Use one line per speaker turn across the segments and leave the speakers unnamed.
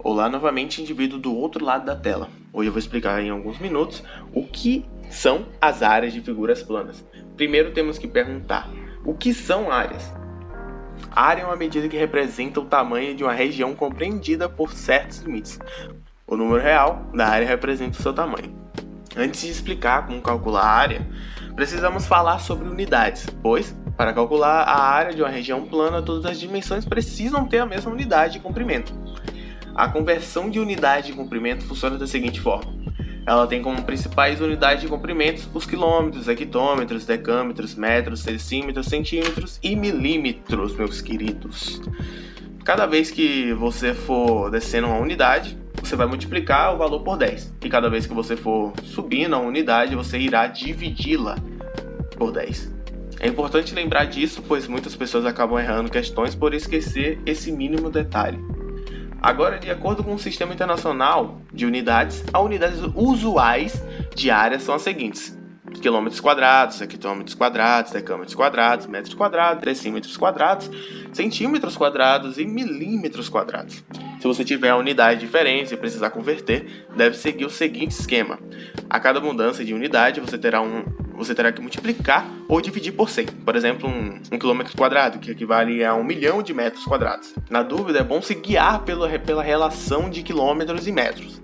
Olá novamente, indivíduo do outro lado da tela. Hoje eu vou explicar em alguns minutos o que são as áreas de figuras planas. Primeiro temos que perguntar, o que são áreas? A área é uma medida que representa o tamanho de uma região compreendida por certos limites. O número real da área representa o seu tamanho. Antes de explicar como calcular a área, precisamos falar sobre unidades, pois, para calcular a área de uma região plana, todas as dimensões precisam ter a mesma unidade de comprimento. A conversão de unidade de comprimento funciona da seguinte forma. Ela tem como principais unidades de comprimentos os quilômetros, hectômetros, decâmetros, metros, decímetros, centímetros e milímetros, meus queridos. Cada vez que você for descendo uma unidade, você vai multiplicar o valor por 10. E cada vez que você for subindo a unidade, você irá dividi-la por 10. É importante lembrar disso, pois muitas pessoas acabam errando questões por esquecer esse mínimo detalhe. Agora, de acordo com o Sistema Internacional de Unidades, as unidades usuais de área são as seguintes: quilômetros quadrados, hectômetros quadrados, decâmetros quadrados, metros quadrados, decímetros quadrados, centímetros quadrados e milímetros quadrados. Se você tiver a unidade diferente e precisar converter, deve seguir o seguinte esquema. A cada mudança de unidade, você terá que multiplicar ou dividir por 100. Por exemplo, um quilômetro quadrado, que equivale a 1 milhão de metros quadrados. Na dúvida, é bom se guiar pela relação de quilômetros e metros,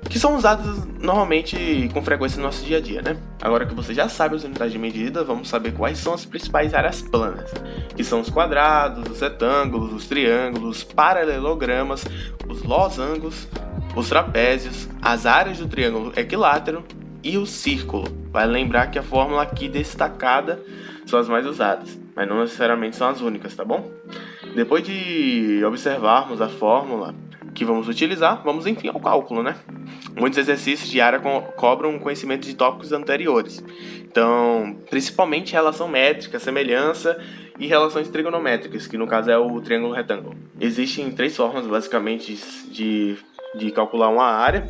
que são usados normalmente com frequência no nosso dia a dia, né? Agora que você já sabe as unidades de medida, vamos saber quais são as principais áreas planas, que são os quadrados, os retângulos, os triângulos, os paralelogramas, os losangos, os trapézios, as áreas do triângulo equilátero e o círculo. Vale lembrar que a fórmula aqui destacada são as mais usadas, mas não necessariamente são as únicas, tá bom? Depois de observarmos a fórmula que vamos utilizar, vamos enfim ao cálculo, né? Muitos exercícios de área cobram conhecimento de tópicos anteriores. Então, principalmente relação métrica, semelhança e relações trigonométricas, que no caso é o triângulo retângulo. Existem 3 formas, basicamente, de calcular uma área,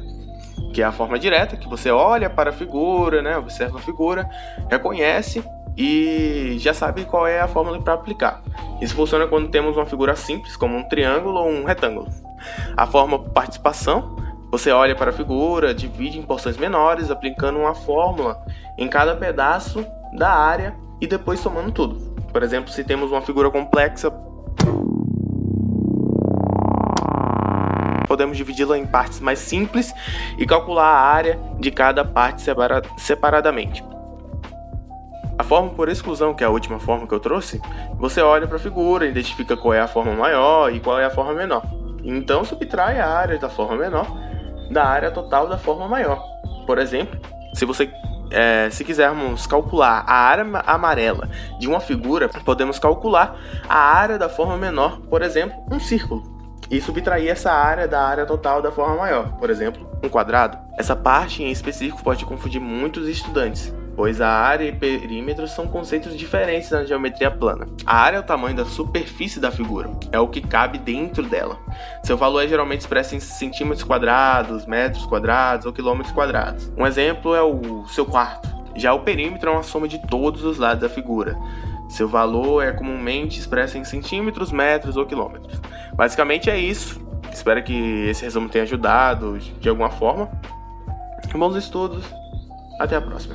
que é a forma direta, que você olha para a figura, né? Observa a figura, reconhece e já sabe qual é a fórmula para aplicar. Isso funciona quando temos uma figura simples, como um triângulo ou um retângulo. A forma por participação, você olha para a figura, divide em porções menores, aplicando uma fórmula em cada pedaço da área e depois somando tudo. Por exemplo, se temos uma figura complexa, podemos dividi-la em partes mais simples e calcular a área de cada parte separadamente. A forma por exclusão, que é a última forma que eu trouxe, você olha para a figura, identifica qual é a forma maior e qual é a forma menor. Então subtrai a área da forma menor da área total da forma maior. Por exemplo, se quisermos calcular a área amarela de uma figura, podemos calcular a área da forma menor, por exemplo, um círculo, e subtrair essa área da área total da forma maior, por exemplo, um quadrado. Essa parte em específico pode confundir muitos estudantes, pois a área e perímetro são conceitos diferentes na geometria plana. A área é o tamanho da superfície da figura, é o que cabe dentro dela. Seu valor é geralmente expresso em centímetros quadrados, metros quadrados ou quilômetros quadrados. Um exemplo é o seu quarto. Já o perímetro é uma soma de todos os lados da figura. Seu valor é comumente expresso em centímetros, metros ou quilômetros. Basicamente é isso. Espero que esse resumo tenha ajudado de alguma forma. Bons estudos. Até a próxima.